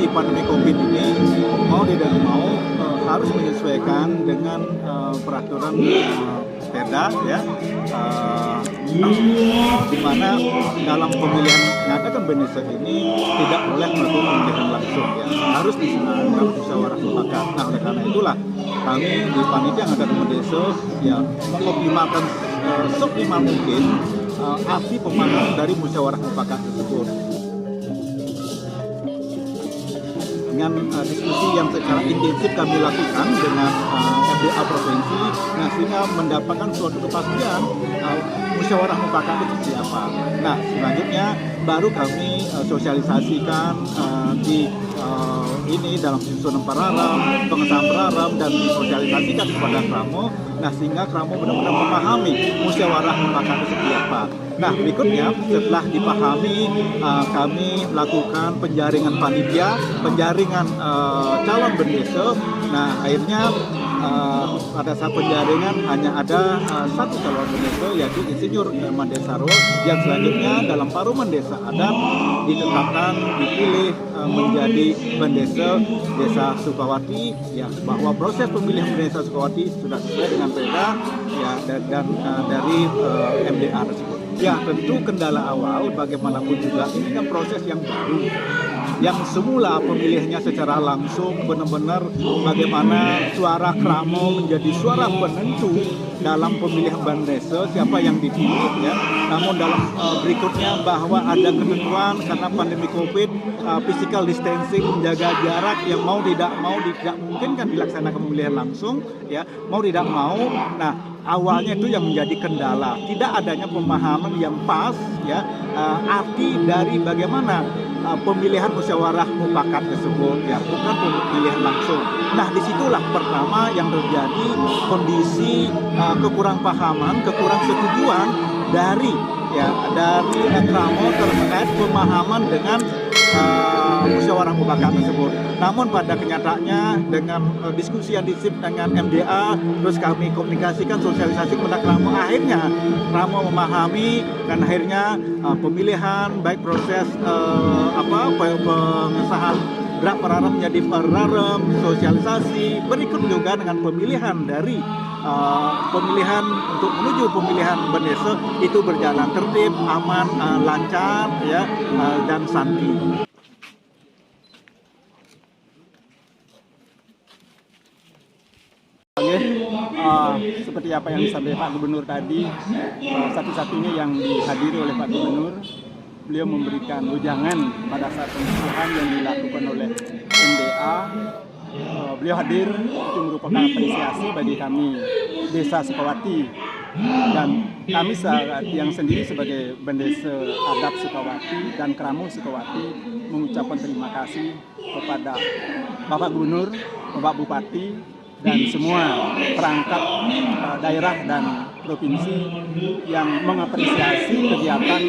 kondisi pandemi COVID ini mau tidak mau harus menyesuaikan dengan peraturan Perda ya, di mana dalam pemilihan mengadakan Benesa ini tidak boleh melakukan pemilihan langsung ya, harus diselenggarakan musyawarah mufakat. Nah, oleh karena itulah kami di panitia ngadakan Benesa ya mengoptimalkan seoptimal mungkin arti pemahaman dari musyawarah mufakat tersebut. Dengan diskusi yang secara intensif kami lakukan dengan MDA provinsi, nah sehingga mendapatkan suatu kepastian musyawarah mufakat itu seperti apa. Nah, selanjutnya baru kami sosialisasikan di ini dalam susunan pararam, pengesahan pararam, dan disosialisasikan kepada Kramo. Nah, sehingga Kramo benar-benar memahami musyawarah mufakat itu seperti apa. Nah, berikutnya setelah dipahami, kami lakukan penjaringan panitia, penjaringan calon Benesa. Nah, akhirnya pada saat penjaringan hanya ada satu calon Benesa, yaitu Insinyur Mandesaro, yang selanjutnya dalam Paruman Desa Adat ditetapkan dipilih menjadi Bendesa Desa Sukawati, ya, bahwa proses pemilihan Bendesa Sukawati sudah sesuai dengan Perda ya, dan dari MDA tersebut. Ya, tentu kendala awal bagaimanapun juga ini kan proses yang baru. Yang semula pemilihannya secara langsung, benar-benar bagaimana suara Kramo menjadi suara penentu dalam pemilihan Bendesa siapa yang dipilih ya. Namun dalam berikutnya bahwa ada ketentuan karena pandemi COVID, physical distancing, menjaga jarak yang mau tidak mungkin kan dilaksanakan pemilihan langsung ya, mau tidak mau. Nah, awalnya itu yang menjadi kendala, tidak adanya pemahaman yang pas ya, arti dari bagaimana pemilihan musyawarah mufakat tersebut ya, bukan pemilihan langsung. Nah, disitulah pertama yang terjadi kondisi kekurang pahaman, kekurang setujuan dari Kramo terkait pemahaman dengan musyawarah mufakat tersebut. Namun pada kenyataannya dengan diskusi yang disip dengan MDA, terus kami komunikasikan, sosialisasi kepada Kramo, akhirnya Kramo memahami dan akhirnya pemilihan baik proses pengesahan draft pararam menjadi pararam, sosialisasi, berikut juga dengan pemilihan dari pemilihan untuk menuju pemilihan Bendesa itu berjalan tertib, aman, lancar ya, dan santai. Seperti apa yang disampaikan Pak Gubernur tadi, satu-satunya yang dihadiri oleh Pak Gubernur, beliau memberikan wejangan pada saat pengukuhan yang dilakukan oleh MDA. Beliau hadir, itu merupakan apresiasi bagi kami Desa Sukawati, dan kami yang sendiri sebagai Bendesa Adat Sukawati dan Kramo Sukawati mengucapkan terima kasih kepada Bapak Gubernur, Bapak Bupati, dan semua perangkat daerah dan provinsi yang mengapresiasi kegiatan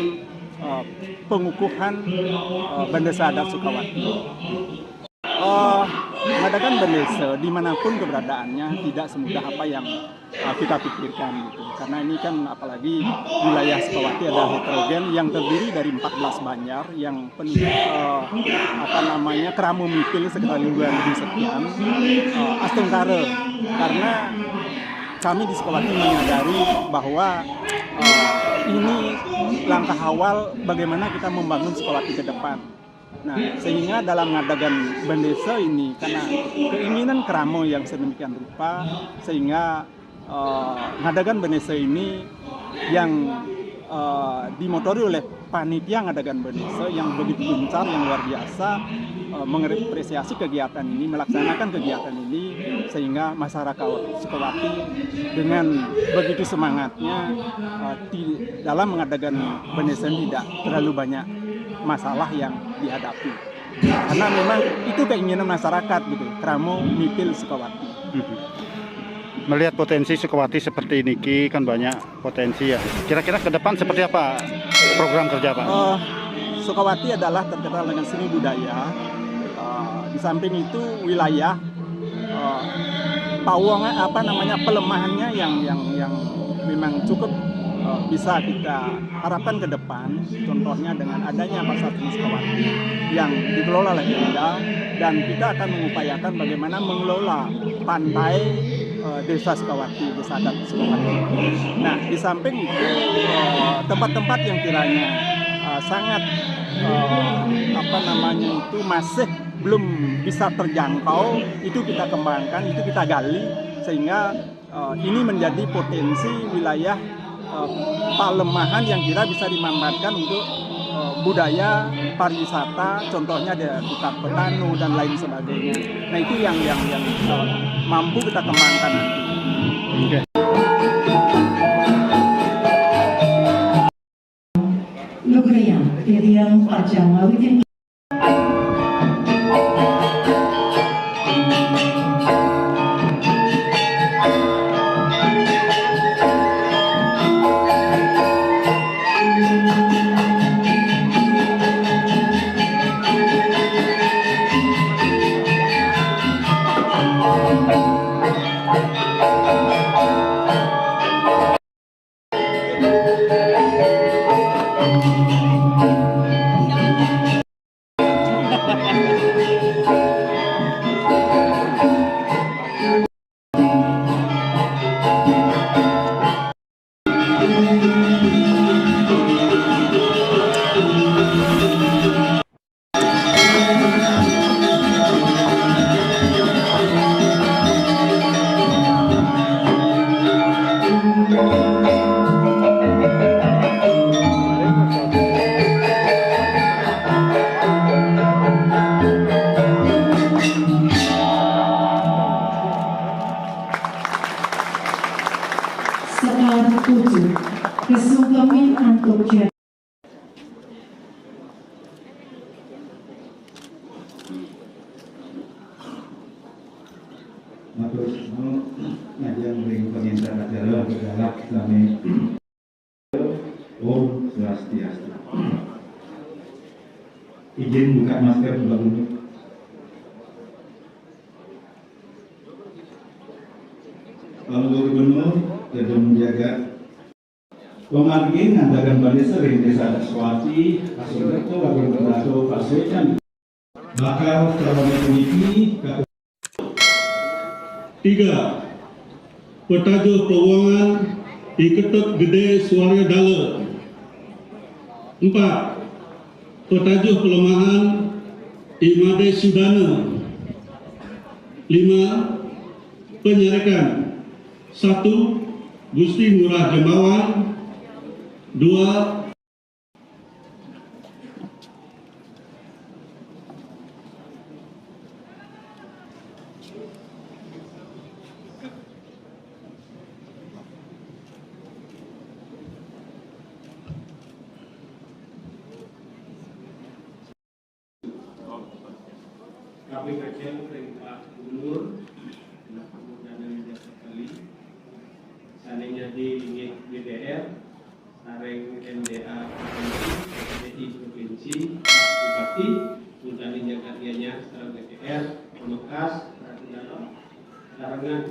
pengukuhan Bendesa Adat Sukawati. Mengadakan Bendesa dimanapun keberadaannya tidak semudah apa yang kita pikirkan gitu. Karena ini kan apalagi wilayah Sukawati adalah heterogen yang terdiri dari 14 banjar yang penuh Kramo Mipil sekitar 2.000 sekian, Astungkara. Karena kami di Sukawati menyadari bahwa ini langkah awal bagaimana kita membangun Sukawati ke depan. Nah, sehingga dalam mengadakan Bendesa ini, karena keinginan Kramo yang sedemikian rupa, sehingga mengadakan Bendesa ini yang dimotori oleh panitia ngadakan Bendesa yang begitu gencar, yang luar biasa, mengapresiasi kegiatan ini, melaksanakan kegiatan ini, sehingga masyarakat Sukawati dengan begitu semangatnya dalam mengadakan Bendesa tidak terlalu banyak masalah yang dihadapi, karena memang itu keinginan masyarakat gitu, Kramo Mipil Sukawati. Melihat potensi Sukawati seperti ini, kan banyak potensi ya. Kira-kira ke depan seperti apa program kerja Pak? Sukawati adalah terkenal dengan seni budaya. Di samping itu wilayah pelemahannya yang memang cukup bisa kita harapkan ke depan, contohnya dengan adanya pasar Tani Sukawati yang dikelola oleh Pemda, dan kita akan mengupayakan bagaimana mengelola pantai Desa Sukawati, Desa Adat Sukawati. Nah, di samping itu tempat-tempat yang kiranya sangat masih belum bisa terjangkau, itu kita kembangkan, itu kita gali, sehingga ini menjadi potensi wilayah Palemahan yang kira bisa dimanfaatkan untuk budaya pariwisata, contohnya ada tukar petani dan lain sebagainya. Nah, itu yang mampu kita kembangkan nanti. Okay. Lúc này thì riêng vợ chồng ở với sekarang 7 kesungguhan untuk Matur nuwun ngajeng ring pengincar acara bergerak sami Om Swastiastu. Izin buka masker dulu. Pak Gubernur sudah menjaga pemargi ngadakan pada sering Desa Sukawati, Asal itu Wakil Gubernur Pak Swecan bakal terlalu puniki 3. Petajuh Pewangan di Ketut Gede Suarga Dala. 4. Petajuh Pelemahan Imade Sudana. 5. Penyarekan 1. Gusti Ngurah Jembawan. 2. Kami kajian perintah Gubernur dan yang sekali seandainya di DPR, sareng MDA Provinsi, Provinsi, Bupati, Bupati kajiannya sareng DPR, Pemekas, sarangan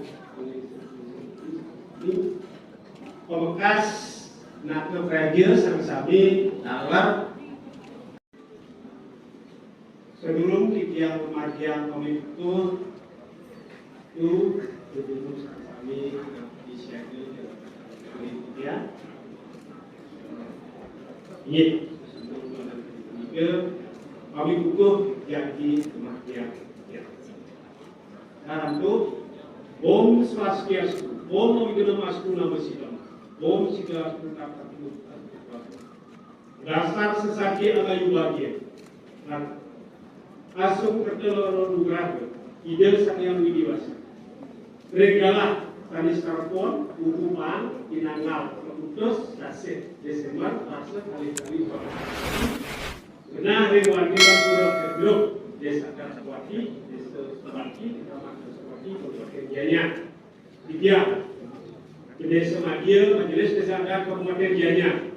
Pemekas, Nato Praja, Sang Sabi, Dalar. Sebelum tiang pemargian komitur itu sebelum kami disiapkan ya ini sebelum kami butuh jadi pemargian ya. Sekarang itu Om Swastiastu, Om Wignamastu Nama Sidam, Om Siddhartha Kakatu, dasar sesaki alayu bahagia. Asuk perteloro nugraha, ide sakyang widiwasa. Regalah tanis karpon, hukuman, inangal, keputus, dasih, Desember, pasal kali-kali bapak. Benar, rewan kita pura kerjok, Desa Sukawati, Desa Sukawati, Kecamatan Sukawati, Kabupaten Gianyar. 3. Desa Madia, Majelis Desa Adat Kabupaten Gianyar.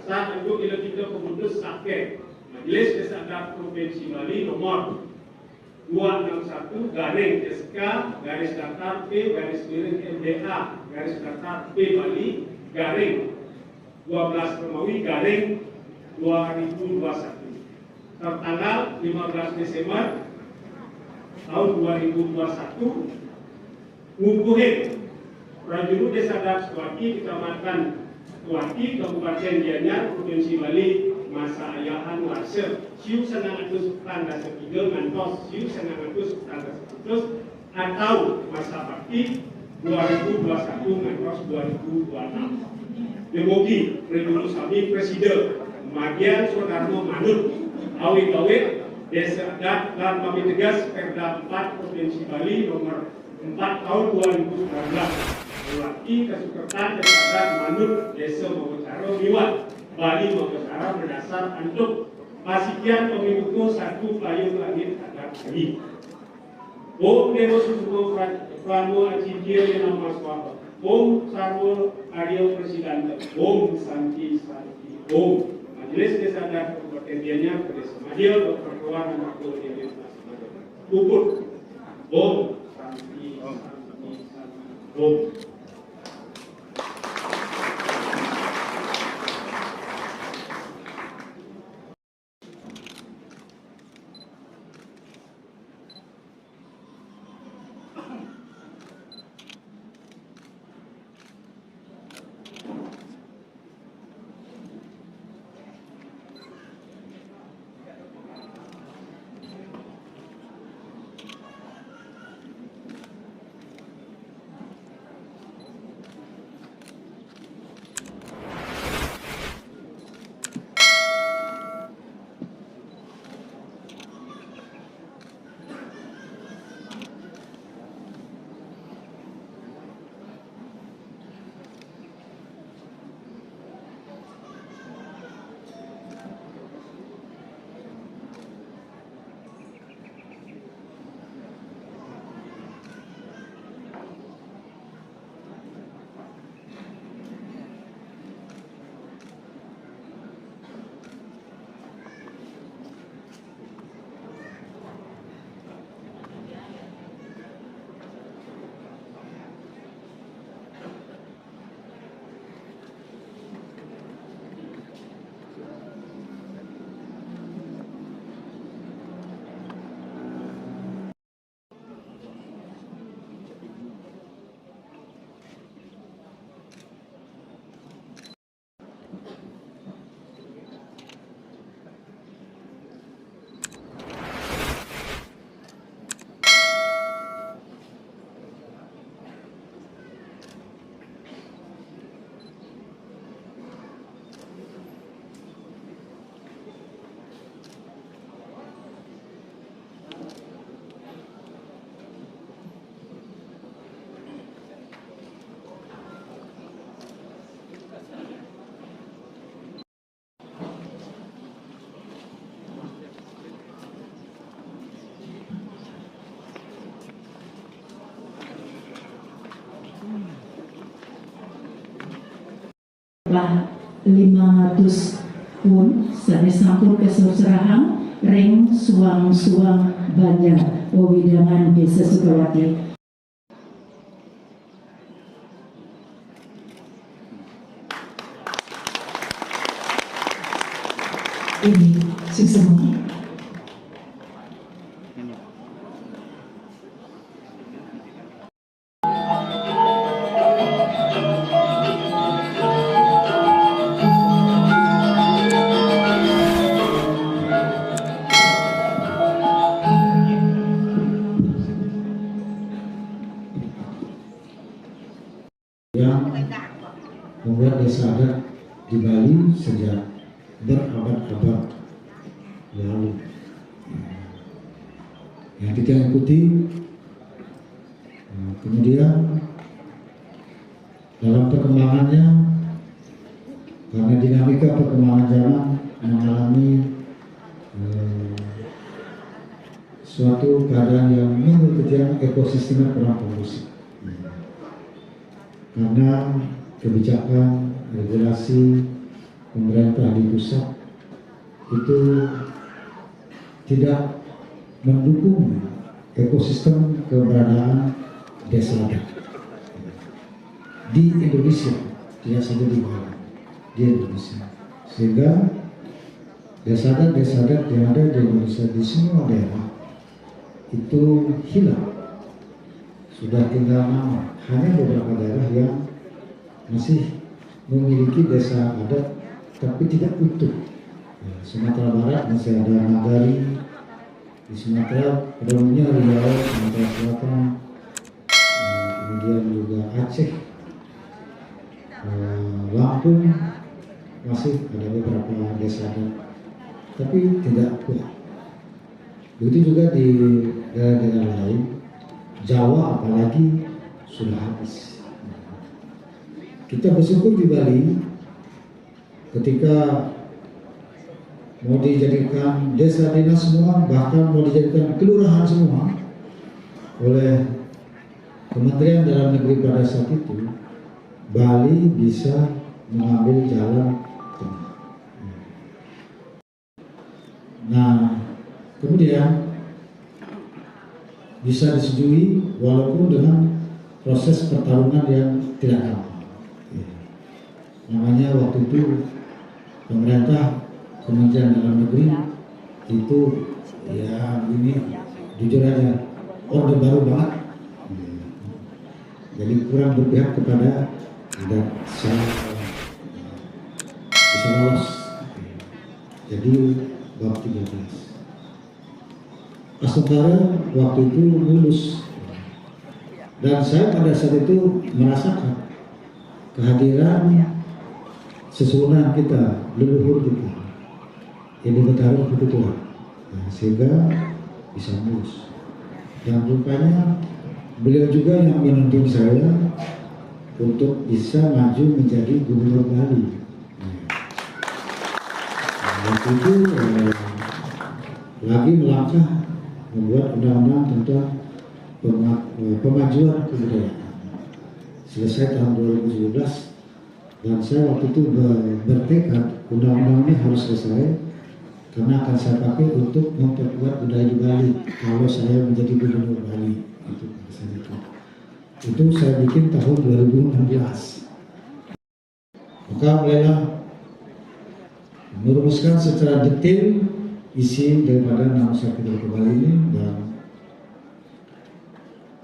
Saat untuk ila kita keputus sakit. Majelis Desa Adat Provinsi Bali nomor 261 garing SK garis datar P garis miring MDA garis datar P Bali garing 12 Romawi garing 2021 tertanggal 15 Desember tahun 2021 ngukuhin prajurit Desa Suwati Kecamatan Suwati Kabupaten Gianyar Provinsi Bali masa ayahan warsa siu sanangatus tanda sekiga ngantos siu sanangatus tanda sekitus atau masa bakti 2021 ngantos 2026. Demogi Redulu Sami Presiden Magian Soekarno Manut awit-awit Desa Adat dan kami tegas Perda 4 Provinsi Bali nomor 4 tahun 2019 Melati Kesukertan Desa Adat Manut Desa Mawasaro Miwat Bali Mawasaro berdasar untuk pasikian pemiluku satu payung langit adat Bali. Om Dewa Susuko Pramo Acijir yang nama Swapa Om Sarwo Aryo Presiden Om Santi Santi Om Majelis Desa Adat Kabupaten Gianyar Desa Madil Dr. Keluar Anak Diabetes Ukur Om Santi Santi Santi Om. Lah 500 pun sanes sampur kesusahan ring suang-suang banyak wewidangan Desa Sukawati. Ini semua. Yang membuat desa adat di Bali sejak berabad-abad lalu. Yang kita ikuti, kemudian dalam perkembangannya, karena dinamika perkembangan zaman mengalami suatu keadaan yang menurut ekosistemnya kurang kondusif. Karena kebijakan regulasi pemerintah di pusat itu tidak mendukung ekosistem keberadaan desa adat di Indonesia, tidak saja di Bali. di Indonesia. Sehingga desa adat yang ada di Indonesia di semua daerah itu hilang. Sudah tinggal nama. Hanya beberapa daerah yang masih memiliki desa adat tapi tidak utuh. Ya, Sumatera Barat masih ada Nagari, di Sumatera pada umumnya Riau, Sumatera Selatan, kemudian juga Aceh, Lampung masih ada beberapa desa adat, tapi tidak kuat. Begitu juga di daerah-daerah lain, Jawa apalagi sudah habis. Kita bersyukur di Bali ketika mau dijadikan desa dinas semua, bahkan mau dijadikan kelurahan semua oleh Kementerian Dalam Negeri pada saat itu, Bali bisa mengambil jalan tengah. Nah, kemudian bisa disetujui walaupun dengan proses pertarungan yang tidak gampang. Namanya waktu itu pemerintah Kementerian Dalam Negeri itu ya ini jujur aja orde baru banget, jadi kurang berpihak kepada adat. Saya bisa lolos jadi bab 13. Astungkara waktu itu lulus dan saya pada saat itu merasakan kehadiran sesunan kita, leluhur kita yang bertaruh kebutuhan, sehingga bisa mulus. Dan rupanya beliau juga yang menuntun saya untuk bisa maju menjadi gubernur Bali. Waktu itu lagi melangkah membuat undang-undang tentang pemajuan kebudayaan. Selesai tahun 2017. Dan saya waktu itu bertekad undang-undang ini harus selesai karena akan saya pakai untuk memperkuat budaya di Bali kalau saya menjadi gubernur Bali. Itu saya bikin tahun 2016. Maka mulailah merumuskan secara detail isi daripada nama saya ke Bali ini, dan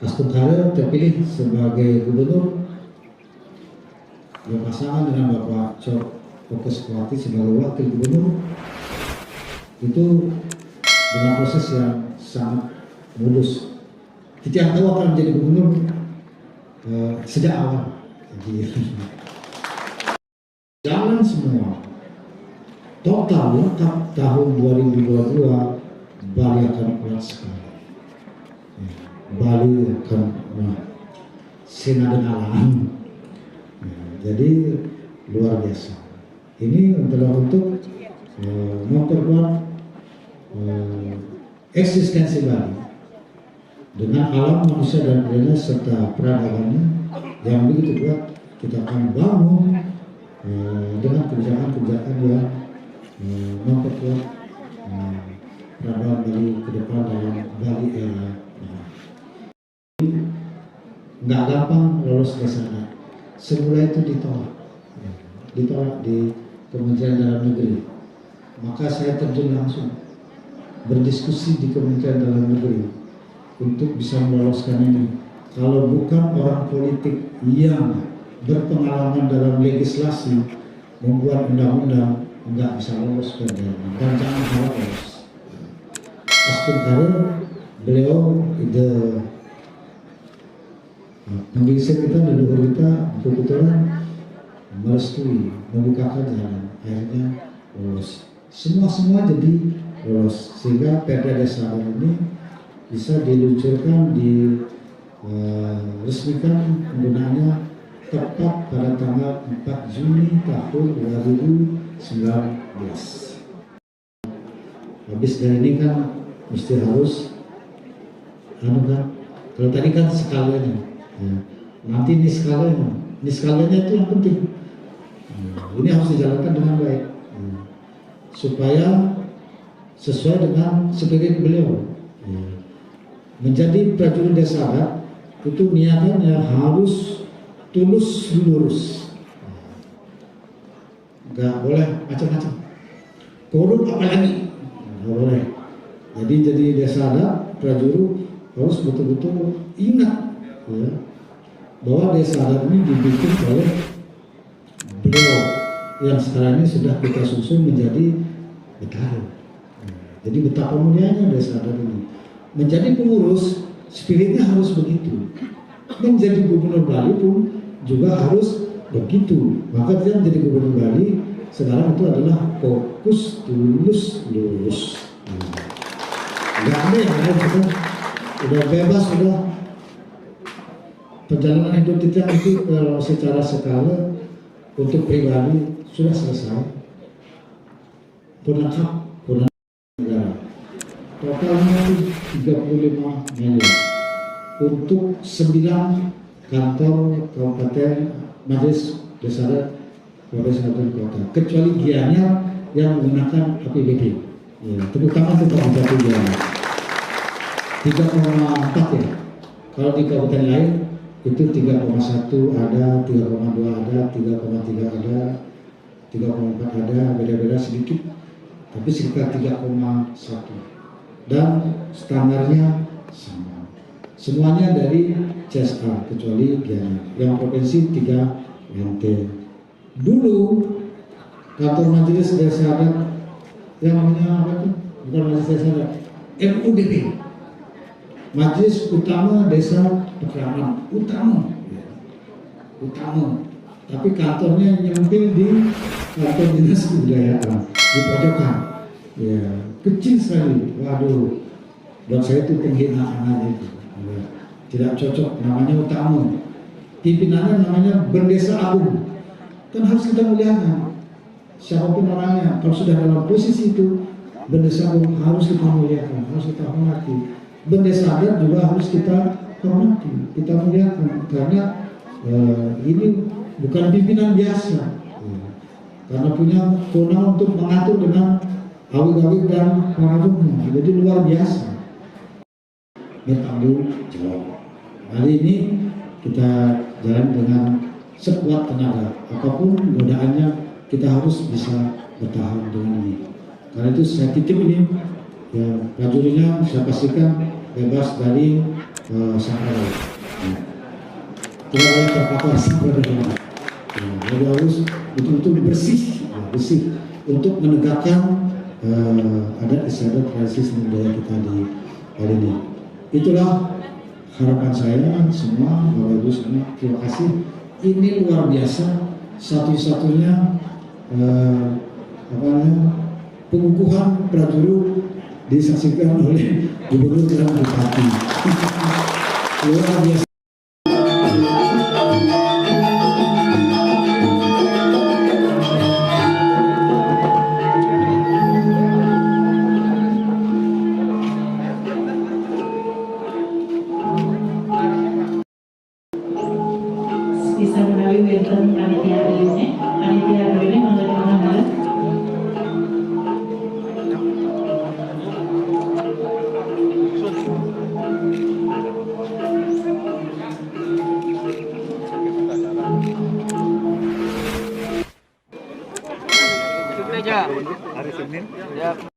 Astungkara terpilih sebagai gubernur berpasangan dengan Bapak Cok Pokeskuati sebagai wakil gubernur. Itu dengan proses yang sangat mulus. Kita yang tahu akan menjadi gubernur sejak awal. Jadi jalan semua. Total lengkap tahun 2022 Bali akan kuat sekali. Bali akan sena dengan alam. Jadi luar biasa. Ini adalah untuk memperkuat eksistensi Bali dengan alam manusia dan budaya serta peradabannya yang begitu kuat. Kita akan bangun dengan kebijakan-kebijakan yang memperkuat peradaban Bali ke depan dalam Bali era. Nggak gampang lolos ke sana. Semula itu ditolak di Kementerian Dalam Negeri. Maka saya terjun langsung berdiskusi di Kementerian Dalam Negeri untuk bisa meloloskan ini. Kalau bukan orang politik yang berpengalaman dalam legislasi membuat undang-undang, nggak bisa lolos ke dalam, dan jangan harap lolos. Astungkara beliau ide penggisir kita, leluhur kita kebetulan merestui, membukakan jalan, akhirnya lolos. Semua jadi lolos, sehingga Perda Desa ini bisa diluncurkan, diresmikan penggunaannya tepat pada tanggal 4 Juni tahun 2019. Habis dari ini kan mesti harus kalau tadi kan skalanya. Nanti ini skalanya itu yang penting. Ini harus dijalankan dengan baik supaya sesuai dengan spirit beliau. Menjadi prajurit desa adat itu niatannya harus tulus lurus. nggak boleh macam-macam. Korup apalagi nggak boleh. Jadi desa adat Prajuru harus betul-betul ingat ya, bahwa desa adat ini dibikin oleh beliau yang sekarang ini sudah kita susun menjadi Betaru. Jadi betapa mulianya desa adat ini. Menjadi pengurus, spiritnya harus begitu. Menjadi gubernur Bali pun juga harus begitu. Maka dia menjadi gubernur Bali sekarang itu adalah fokus, tulus, lurus. Nggak ada yang lain, kita udah bebas, udah perjalanan hidup kita itu kalau secara skala untuk pribadi sudah selesai. Purnakap, negara. Totalnya 35 miliar untuk 9 kantor kabupaten majelis desa adat Kabupaten Kota, kecuali Gianyar yang menggunakan APBD. Ya, tepuk tangan untuk kabupaten Gianyar. 3,4 ya. Kalau di kabupaten lain itu 3,1 ada, 3,2 ada, 3,3 ada, 3,4 ada, beda-beda sedikit. Tapi sekitar 3,1 dan standarnya sama. Semuanya dari CSA kecuali Gianyar. Yang provinsi 3 NT. Dulu kantor majelis desa adat yang namanya apa itu? Bukan majelis desa adat, MUDP. Majelis Utama Desa Pekraman, utama. Tapi kantornya nyempil di kantor dinas kebudayaan di pojokan. Ya, kecil sekali. Waduh, buat saya itu penghinaan aja itu. Ya, tidak cocok, namanya utama. Pimpinannya namanya Bendesa Agung. Kan harus kita muliakan. Siapapun orangnya, kalau sudah dalam posisi itu, Bendesa Agung harus kita muliakan, harus kita hormati. Bendesa adat juga harus kita hormati, kita muliakan, karena ini bukan pimpinan biasa, karena punya kewenangan untuk mengatur dengan awik-awik dan pengaturnya, jadi luar biasa. Bertanggung jawab. Hari ini kita jalan dengan sekuat tenaga, apapun godaannya kita harus bisa bertahan dengan ini. Karena itu saya titip ini, ya, prajuritnya saya pastikan bebas dari sampah. Tidak boleh terpapar sampah dengan. Jadi harus betul-betul bersih untuk menegakkan adat istiadat tradisi budaya kita di kali ini. Itulah harapan saya semua, Bapak Ibu semua. Terima kasih. Ini luar biasa, satu-satunya pengukuhan prajurit disaksikan oleh Gubernur dan Bupati. Luar biasa. Bisa menawi wonten panitia rene, mangga dipun Hari Senin. Ya.